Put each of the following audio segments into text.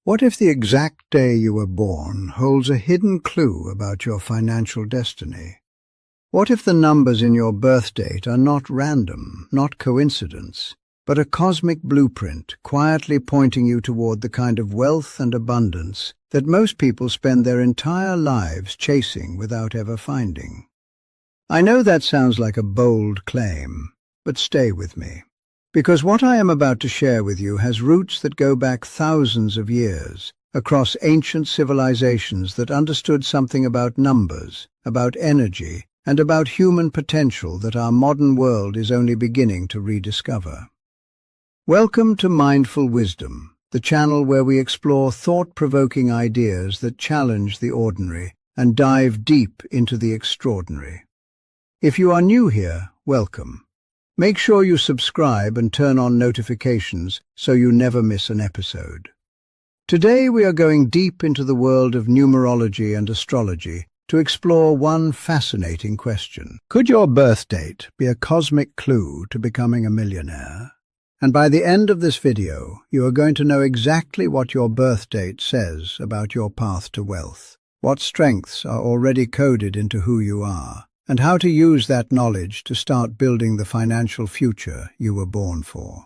What if the exact day you were born holds a hidden clue about your financial destiny? What if the numbers in your birth date are not random, not coincidence, but a cosmic blueprint quietly pointing you toward the kind of wealth and abundance that most people spend their entire lives chasing without ever finding? I know that sounds like a bold claim, but stay with me. Because what I am about to share with you has roots that go back thousands of years, across ancient civilizations that understood something about numbers, about energy, and about human potential that our modern world is only beginning to rediscover. Welcome to Mindful Wisdom, the channel where we explore thought-provoking ideas that challenge the ordinary and dive deep into the extraordinary. If you are new here, welcome. Make sure you subscribe and turn on notifications so you never miss an episode. Today we are going deep into the world of numerology and astrology to explore one fascinating question. Could your birth date be a cosmic clue to becoming a millionaire? And by the end of this video, you are going to know exactly what your birth date says about your path to wealth, what strengths are already coded into who you are, and how to use that knowledge to start building the financial future you were born for.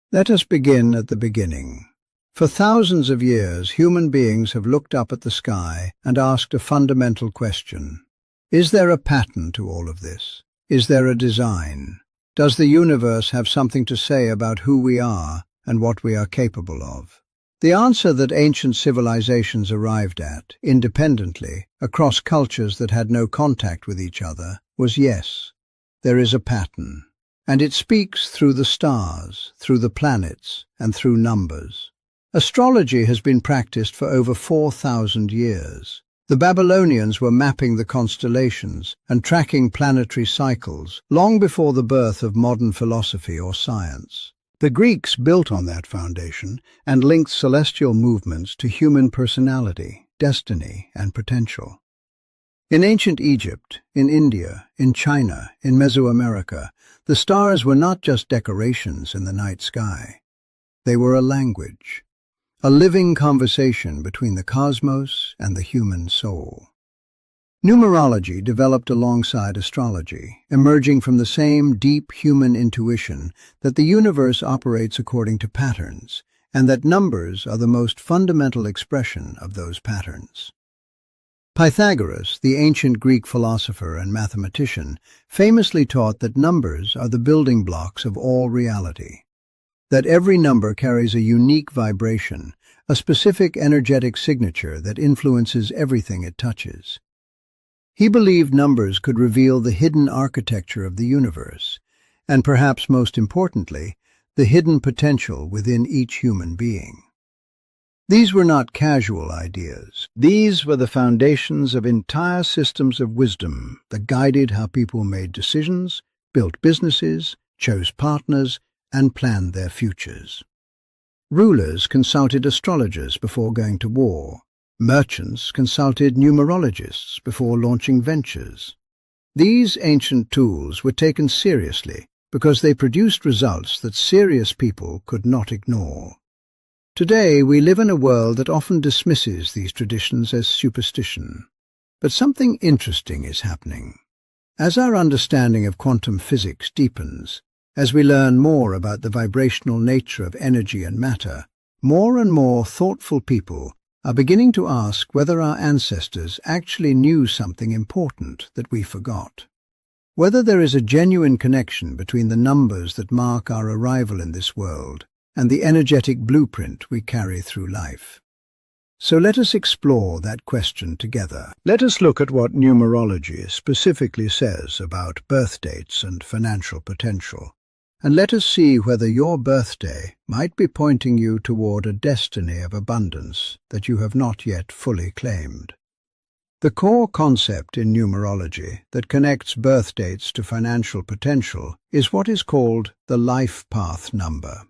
Let us begin at the beginning. For thousands of years, human beings have looked up at the sky and asked a fundamental question. Is there a pattern to all of this? Is there a design? Does the universe have something to say about who we are and what we are capable of? The answer that ancient civilizations arrived at, independently, across cultures that had no contact with each other, was yes. There is a pattern. And it speaks through the stars, through the planets, and through numbers. Astrology has been practiced for over 4,000 years. The Babylonians were mapping the constellations and tracking planetary cycles long before the birth of modern philosophy or science. The Greeks built on that foundation and linked celestial movements to human personality, destiny, and potential. In ancient Egypt, in India, in China, in Mesoamerica, the stars were not just decorations in the night sky. They were a language, a living conversation between the cosmos and the human soul. Numerology developed alongside astrology, emerging from the same deep human intuition that the universe operates according to patterns, and that numbers are the most fundamental expression of those patterns. Pythagoras, the ancient Greek philosopher and mathematician, famously taught that numbers are the building blocks of all reality, that every number carries a unique vibration, a specific energetic signature that influences everything it touches. He believed numbers could reveal the hidden architecture of the universe, and perhaps most importantly, the hidden potential within each human being. These were not casual ideas. These were the foundations of entire systems of wisdom that guided how people made decisions, built businesses, chose partners, and planned their futures. Rulers consulted astrologers before going to war. Merchants consulted numerologists before launching ventures. These ancient tools were taken seriously because they produced results that serious people could not ignore. Today, we live in a world that often dismisses these traditions as superstition. But something interesting is happening. As our understanding of quantum physics deepens, as we learn more about the vibrational nature of energy and matter, more and more thoughtful people are beginning to ask whether our ancestors actually knew something important that we forgot. Whether there is a genuine connection between the numbers that mark our arrival in this world and the energetic blueprint we carry through life. So let us explore that question together. Let us look at what numerology specifically says about birth dates and financial potential. And let us see whether your birthday might be pointing you toward a destiny of abundance that you have not yet fully claimed. The core concept in numerology that connects birth dates to financial potential is what is called the life path number.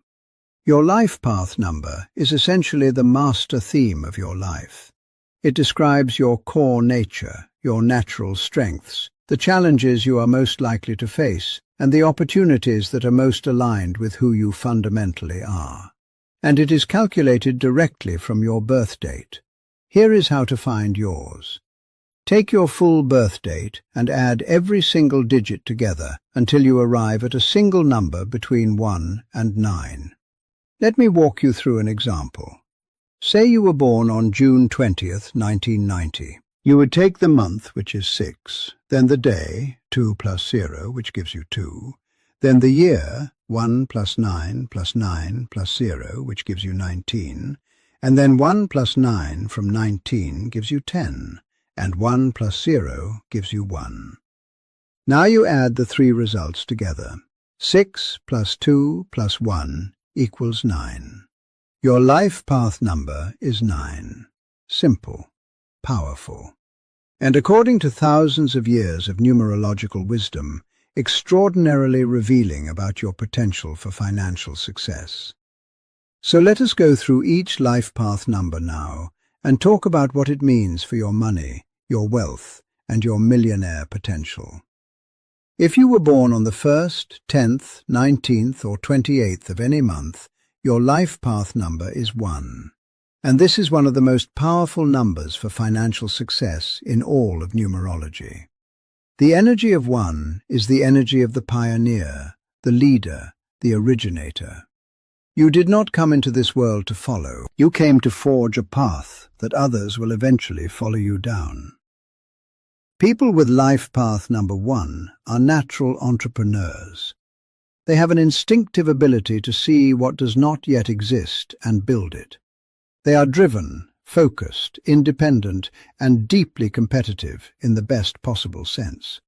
Your life path number is essentially the master theme of your life. It describes your core nature, your natural strengths, the challenges you are most likely to face, and the opportunities that are most aligned with who you fundamentally are. and it is calculated directly from your birth date. Here is how to find yours. Take your full birth date and add every single digit together until you arrive at a single number between 1 and 9. Let me walk you through an example. Say you were born on June 20th, 1990. You would take the month, which is 6, then the day, 2 plus 0, which gives you 2, then the year, 1 plus 9 plus 9 plus 0, which gives you 19, and then 1 plus 9 from 19 gives you 10, and 1 plus 0 gives you 1. Now you add the three results together. 6 plus 2 plus 1 equals 9. Your life path number is 9. Simple, powerful, and according to thousands of years of numerological wisdom, extraordinarily revealing about your potential for financial success. So let us go through each life path number now and talk about what it means for your money, your wealth, and your millionaire potential. If you were born on the 1st, 10th, 19th, or 28th of any month, your life path number is 1. And this is one of the most powerful numbers for financial success in all of numerology. The energy of 1 is the energy of the pioneer, the leader, the originator. You did not come into this world to follow. You came to forge a path that others will eventually follow you down. People with life path number 1 are natural entrepreneurs. They have an instinctive ability to see what does not yet exist and build it. They are driven, focused, independent, and deeply competitive in the best possible sense.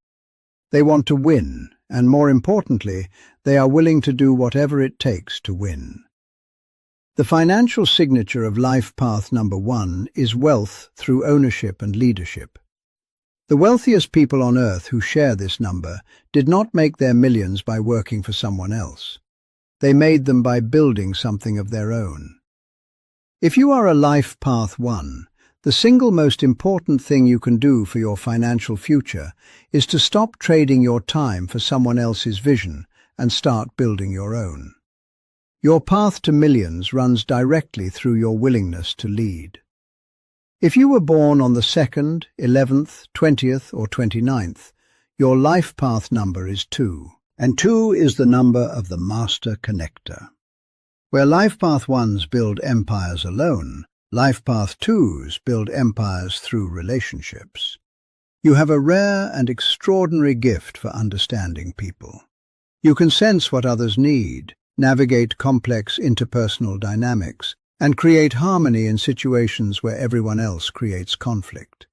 They want to win, and more importantly, they are willing to do whatever it takes to win. The financial signature of life path number 1 is wealth through ownership and leadership. The wealthiest people on earth who share this number did not make their millions by working for someone else. They made them by building something of their own. If you are a life path 1, the single most important thing you can do for your financial future is to stop trading your time for someone else's vision and start building your own. Your path to millions runs directly through your willingness to lead. If you were born on the 2nd, 11th, 20th, or 29th, your life path number is 2, and 2 is the number of the master connector. Where life path 1s build empires alone, life path 2s build empires through relationships. You have a rare and extraordinary gift for understanding people. You can sense what others need, navigate complex interpersonal dynamics, and create harmony in situations where everyone else creates conflict.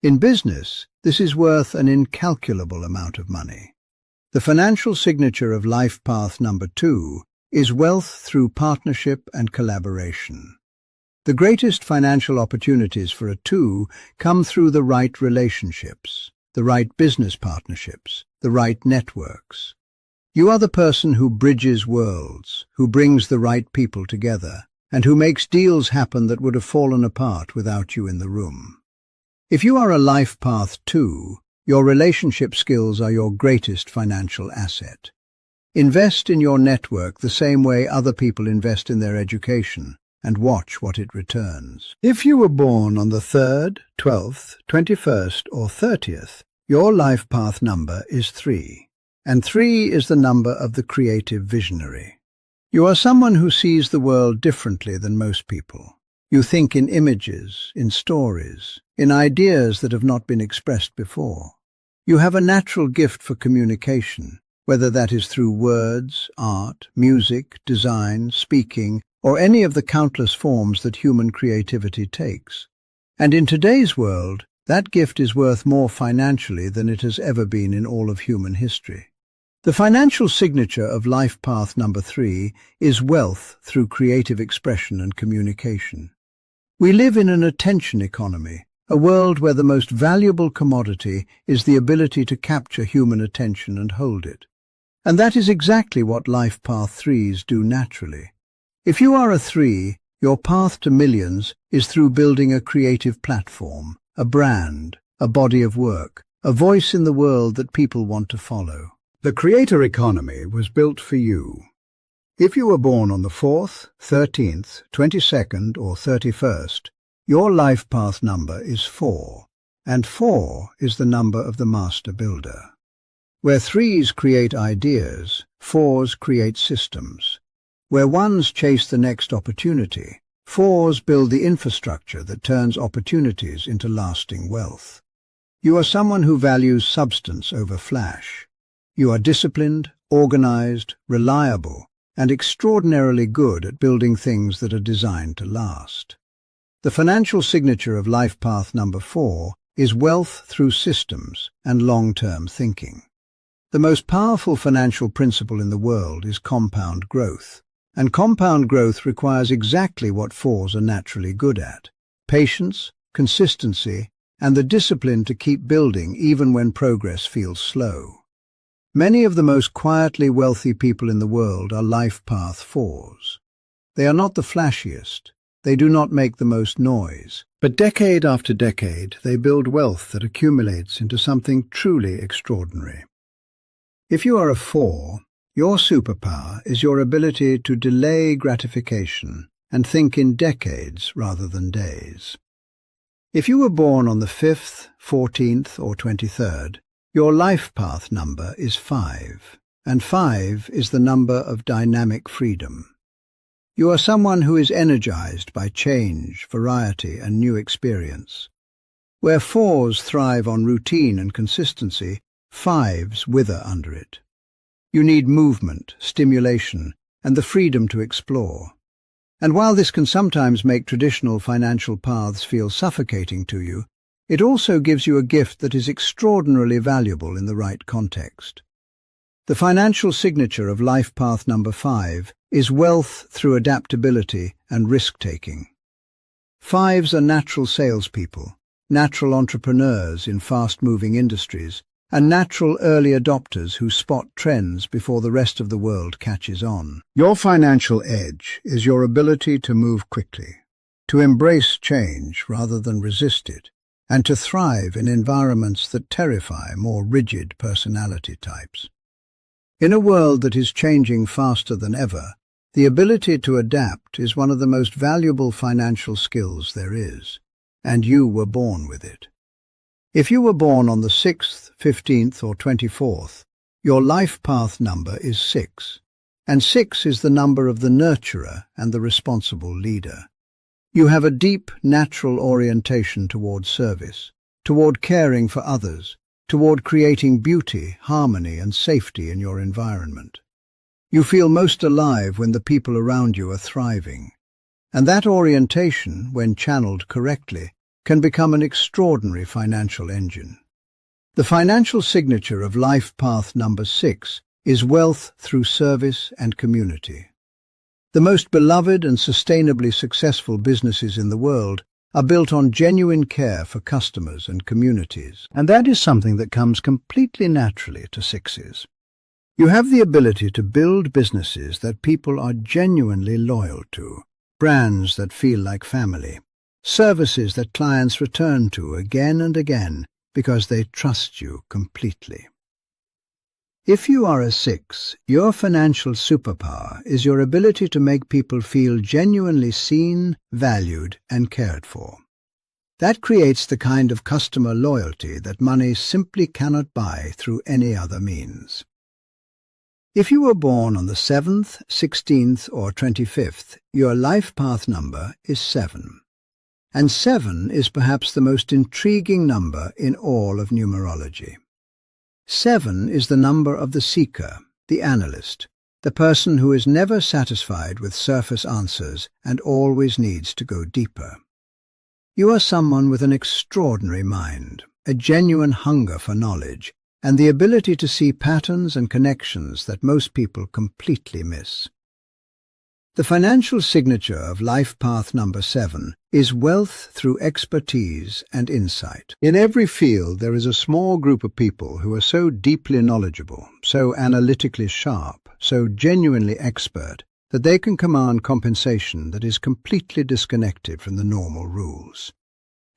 In business, this is worth an incalculable amount of money. The financial signature of life path number 2 is wealth through partnership and collaboration. The greatest financial opportunities for a 2 come through the right relationships, the right business partnerships, the right networks. You are the person who bridges worlds, who brings the right people together, and who makes deals happen that would have fallen apart without you in the room. If you are a life path 2, your relationship skills are your greatest financial asset. Invest in your network the same way other people invest in their education, and watch what it returns. If you were born on the 3rd, 12th, 21st, or 30th, your life path number is 3, and 3 is the number of the creative visionary. You are someone who sees the world differently than most people. You think in images, in stories, in ideas that have not been expressed before. You have a natural gift for communication, whether that is through words, art, music, design, speaking, or any of the countless forms that human creativity takes. And in today's world, that gift is worth more financially than it has ever been in all of human history. The financial signature of life path number 3 is wealth through creative expression and communication. We live in an attention economy, a world where the most valuable commodity is the ability to capture human attention and hold it. And that is exactly what life path 3s do naturally. If you are a 3, your path to millions is through building a creative platform, a brand, a body of work, a voice in the world that people want to follow. The creator economy was built for you. If you were born on the 4th, 13th, 22nd or 31st, your life path number is 4, and 4 is the number of the master builder. Where 3s create ideas, 4s create systems. Where 1s chase the next opportunity, 4s build the infrastructure that turns opportunities into lasting wealth. You are someone who values substance over flash. You are disciplined, organized, reliable, and extraordinarily good at building things that are designed to last. The financial signature of life path number 4 is wealth through systems and long-term thinking. The most powerful financial principle in the world is compound growth, and compound growth requires exactly what 4s are naturally good at: patience, consistency, and the discipline to keep building even when progress feels slow. Many of the most quietly wealthy people in the world are life path 4s. They are not the flashiest, they do not make the most noise, but decade after decade they build wealth that accumulates into something truly extraordinary. If you are a 4, your superpower is your ability to delay gratification and think in decades rather than days. If you were born on the 5th, 14th or 23rd, your life path number is 5, and 5 is the number of dynamic freedom. You are someone who is energized by change, variety, and new experience. Where 4s thrive on routine and consistency, 5s wither under it. You need movement, stimulation, and the freedom to explore. And while this can sometimes make traditional financial paths feel suffocating to you, it also gives you a gift that is extraordinarily valuable in the right context. The financial signature of life path number 5 is wealth through adaptability and risk-taking. 5s are natural salespeople, natural entrepreneurs in fast-moving industries, and natural early adopters who spot trends before the rest of the world catches on. Your financial edge is your ability to move quickly, to embrace change rather than resist it, and to thrive in environments that terrify more rigid personality types. In a world that is changing faster than ever, the ability to adapt is one of the most valuable financial skills there is, and you were born with it. If you were born on the 6th, 15th or 24th, your life path number is 6, and 6 is the number of the nurturer and the responsible leader. You have a deep, natural orientation toward service, toward caring for others, toward creating beauty, harmony, and safety in your environment. You feel most alive when the people around you are thriving, and that orientation, when channeled correctly, can become an extraordinary financial engine. The financial signature of life path number 6 is wealth through service and community. The most beloved and sustainably successful businesses in the world are built on genuine care for customers and communities, and that is something that comes completely naturally to 6s. You have the ability to build businesses that people are genuinely loyal to, brands that feel like family, services that clients return to again and again because they trust you completely. If you are a 6, your financial superpower is your ability to make people feel genuinely seen, valued, and cared for. That creates the kind of customer loyalty that money simply cannot buy through any other means. If you were born on the 7th, 16th, or 25th, your life path number is 7. And 7 is perhaps the most intriguing number in all of numerology. 7 is the number of the seeker, the analyst, the person who is never satisfied with surface answers and always needs to go deeper. You are someone with an extraordinary mind, a genuine hunger for knowledge, and the ability to see patterns and connections that most people completely miss. The financial signature of life path number 7 is wealth through expertise and insight. In every field, there is a small group of people who are so deeply knowledgeable, so analytically sharp, so genuinely expert, that they can command compensation that is completely disconnected from the normal rules.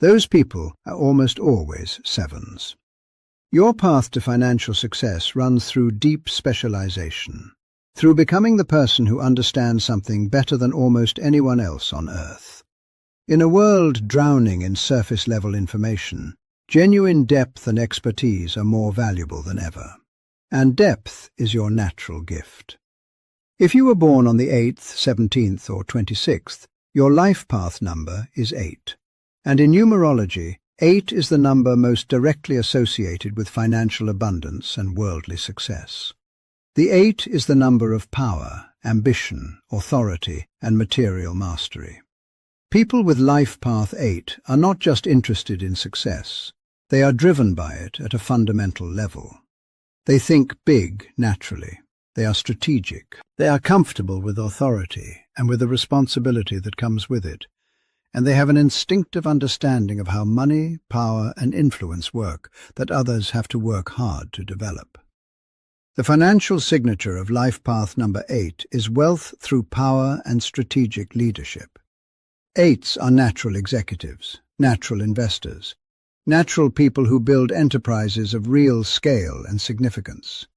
Those people are almost always 7s. Your path to financial success runs through deep specialization. through becoming the person who understands something better than almost anyone else on Earth. In a world drowning in surface-level information, genuine depth and expertise are more valuable than ever. And depth is your natural gift. If you were born on the 8th, 17th, or 26th, your life path number is 8. And in numerology, 8 is the number most directly associated with financial abundance and worldly success. The 8 is the number of power, ambition, authority, and material mastery. People with life path 8 are not just interested in success, they are driven by it at a fundamental level. They think big naturally. They are strategic. They are comfortable with authority and with the responsibility that comes with it. And they have an instinctive understanding of how money, power, and influence work that others have to work hard to develop. The financial signature of life path number 8 is wealth through power and strategic leadership. 8s are natural executives, natural investors, natural people who build enterprises of real scale and significance.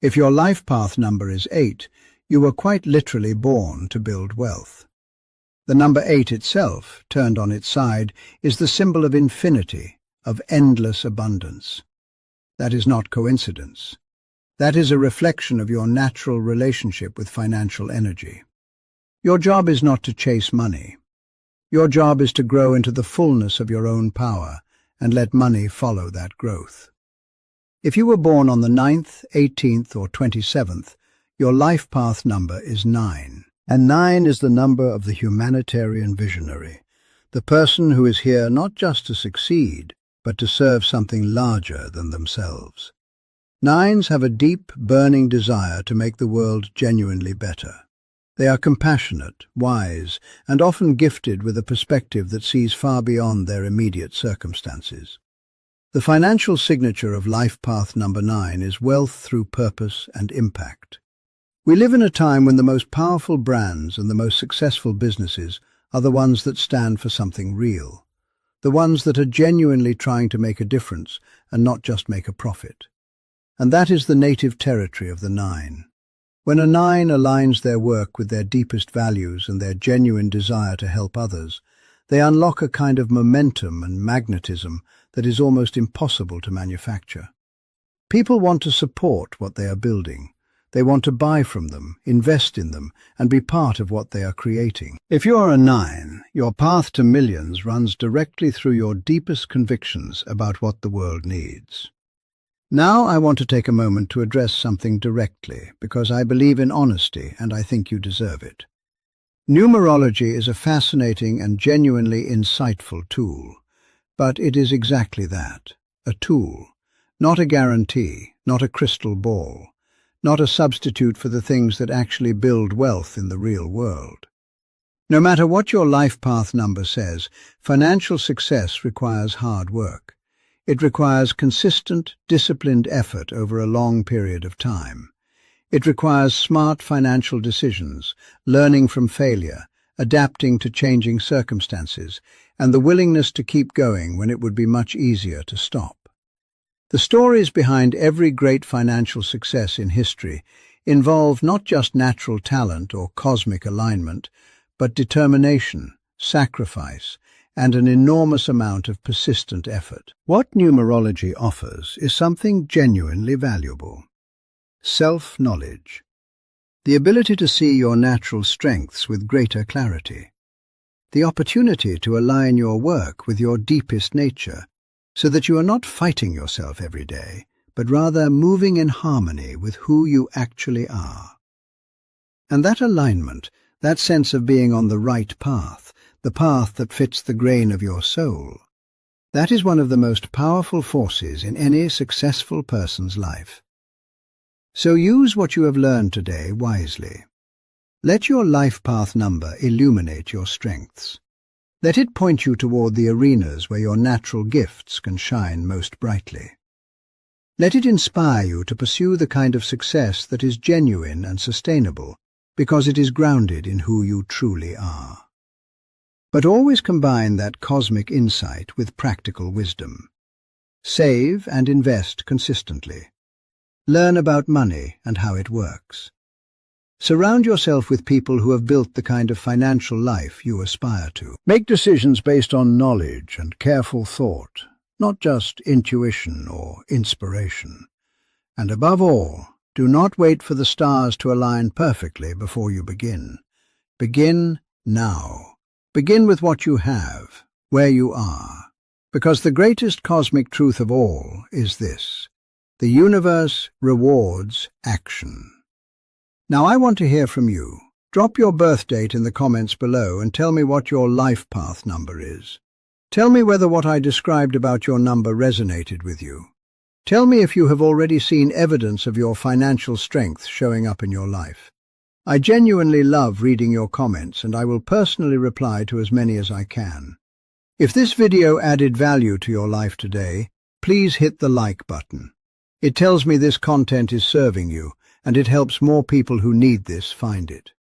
If your life path number is 8, you were quite literally born to build wealth. The number 8 itself, turned on its side, is the symbol of infinity, of endless abundance. That is not coincidence. That is a reflection of your natural relationship with financial energy. Your job is not to chase money. Your job is to grow into the fullness of your own power and let money follow that growth. If you were born on the 9th, 18th, or 27th, your life path number is 9. And 9 is the number of the humanitarian visionary, the person who is here not just to succeed, but to serve something larger than themselves. 9s have a deep, burning desire to make the world genuinely better. They are compassionate, wise, and often gifted with a perspective that sees far beyond their immediate circumstances. The financial signature of life path number 9 is wealth through purpose and impact. We live in a time when the most powerful brands and the most successful businesses are the ones that stand for something real, the ones that are genuinely trying to make a difference and not just make a profit. And that is the native territory of the 9. When a 9 aligns their work with their deepest values and their genuine desire to help others, they unlock a kind of momentum and magnetism that is almost impossible to manufacture. People want to support what they are building. They want to buy from them, invest in them, and be part of what they are creating. If you are a 9, your path to millions runs directly through your deepest convictions about what the world needs. Now I want to take a moment to address something directly, because I believe in honesty and I think you deserve it. Numerology is a fascinating and genuinely insightful tool, but it is exactly that, a tool, not a guarantee, not a crystal ball, not a substitute for the things that actually build wealth in the real world. No matter what your life path number says, financial success requires hard work. It requires consistent, disciplined effort over a long period of time. It requires smart financial decisions, learning from failure, adapting to changing circumstances, and the willingness to keep going when it would be much easier to stop. The stories behind every great financial success in history involve not just natural talent or cosmic alignment, but determination, sacrifice, and an enormous amount of persistent effort. What numerology offers is something genuinely valuable. Self-knowledge. The ability to see your natural strengths with greater clarity. The opportunity to align your work with your deepest nature, so that you are not fighting yourself every day, but rather moving in harmony with who you actually are. And that alignment, that sense of being on the right path, the path that fits the grain of your soul, that is one of the most powerful forces in any successful person's life. So use what you have learned today wisely. Let your life path number illuminate your strengths. Let it point you toward the arenas where your natural gifts can shine most brightly. Let it inspire you to pursue the kind of success that is genuine and sustainable, because it is grounded in who you truly are. But always combine that cosmic insight with practical wisdom. Save and invest consistently. Learn about money and how it works. Surround yourself with people who have built the kind of financial life you aspire to. Make decisions based on knowledge and careful thought, not just intuition or inspiration. And above all, do not wait for the stars to align perfectly before you begin. Begin now. Begin with what you have, where you are. Because the greatest cosmic truth of all is this: the universe rewards action. Now I want to hear from you. Drop your birth date in the comments below and tell me what your life path number is. Tell me whether what I described about your number resonated with you. Tell me if you have already seen evidence of your financial strength showing up in your life. I genuinely love reading your comments, and I will personally reply to as many as I can. If this video added value to your life today, please hit the like button. It tells me this content is serving you, and it helps more people who need this find it.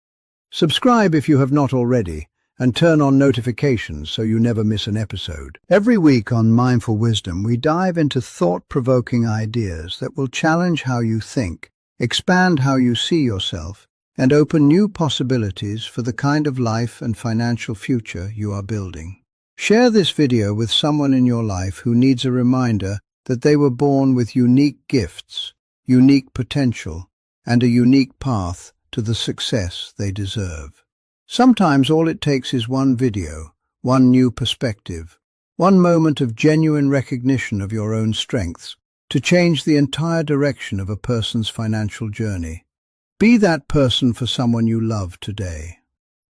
Subscribe if you have not already, and turn on notifications so you never miss an episode. Every week on Mindful Wisdom, we dive into thought-provoking ideas that will challenge how you think, expand how you see yourself, and open new possibilities for the kind of life and financial future you are building. Share this video with someone in your life who needs a reminder that they were born with unique gifts, unique potential, and a unique path to the success they deserve. Sometimes all it takes is one video, one new perspective, one moment of genuine recognition of your own strengths to change the entire direction of a person's financial journey. Be that person for someone you love today.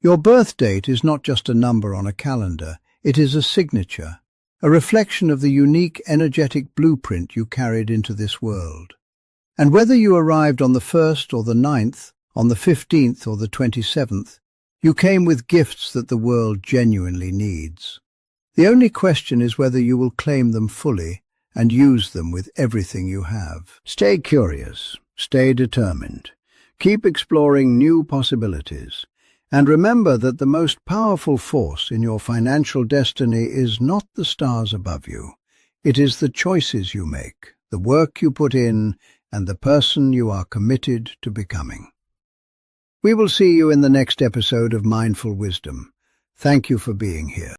Your birth date is not just a number on a calendar, it is a signature, a reflection of the unique energetic blueprint you carried into this world. And whether you arrived on the 1st or the 9th, on the 15th or the 27th, you came with gifts that the world genuinely needs. The only question is whether you will claim them fully and use them with everything you have. Stay curious, stay determined, keep exploring new possibilities, and remember that the most powerful force in your financial destiny is not the stars above you. It is the choices you make, the work you put in, and the person you are committed to becoming. We will see you in the next episode of Mindful Wisdom. Thank you for being here.